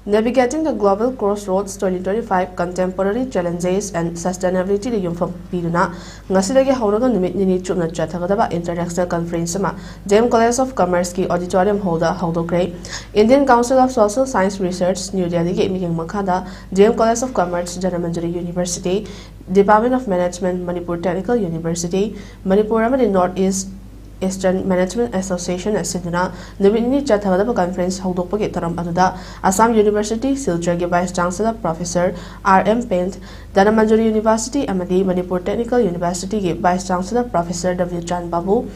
Navigating the Global Crossroads 2025 Contemporary Challenges and Sustainability the Yumfam Piruna, Nasidagi Horaga Nini Chuna Chatagaba International Conference, Dame College of Commerce ki Auditorium holder houdokkhre, Indian Council of Social Science Research, New Delhi Meeting Makada, Dame College of Commerce, Manipur University, Department of Management, Manipur Technical University, Manipur Northeast Eastern Management Association Asiduna, Nabini Chatavada Conference Houdokpagi Taram Aduda, Assam University, Silchar Vice Chancellor Professor R.M. Paint, Danamanjuri University, Amadi, Manipur Technical University, Vice Chancellor Professor W. Chan Babu,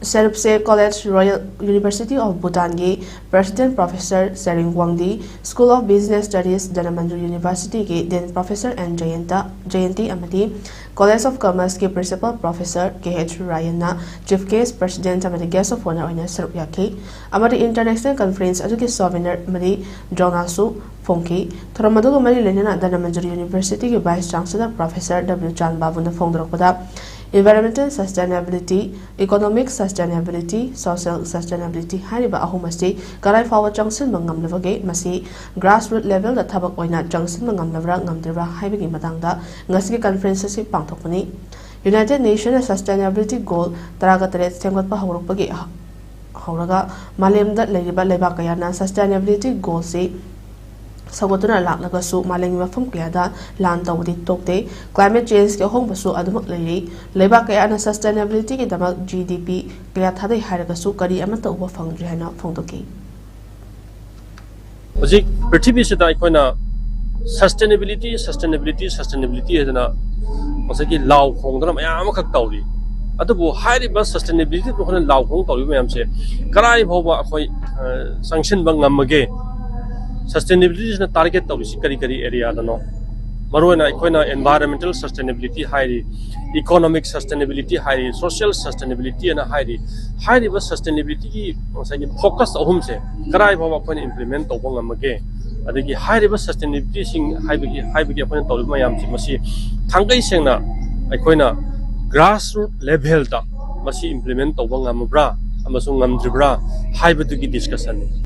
Serupse College Royal University of Bhutan ge President Professor Sering Wangdi, School of Business Studies Danamanjuri University ge then Professor N. Jayanti Amadi, College of Commerce ke Principal Professor K.H. Rayana, Chief Case President Amadi Guest of Honor Oina Serupyaki, Amadi International Conference Aduki Souvenir Amadi Jonasu Fonki, Toramaduga Mari Lenina Danamanjuri University ge Vice Chancellor Professor W. Chan Babu na Fongdrokoda, Environmental Sustainability, Economic Sustainability, Social Sustainability, Hariba Ahumasi, Karai Fawa Junction Mangam Levage, Masi, Grassroots Level, the Tabak Oina Junction Mangam Lavra, Ngamdira, Hibiki Matanga, Ngasiki Conferences Pantopani, United Nations Sustainability Goal, Taragatare, Tangapa Horopagi, Horaga, Malem that Ladiba Lebakayana, Sustainability Goal say. Sabotuna Lagnagasu, Maling from Kiada, Land of the Tokte, climate change, the home Basu Adamak Lady, Lebaka and sustainability, the GDP, Gliatade Haragasu, Kari Amata over Fungiana Fondoki. Zik, Pertibis Daikona sustainability is a Masaki Lao Hongdram Amaka Tauri. Adabu highly bus sustainability to Lao Hong Tauri, say, Karai Hova sanction Bangamage. Sustainability is a target of the area. Maruna environmental sustainability, highly economic sustainability, highly social sustainability, and highly sustainability focus on homese. Karai Baba implement of one again. At the highly sustainability, high upon Tolmayam, Masi, Tangai Sena, grassroots level, Masi implement of one amabra, Amasungam Dribra, high discussion.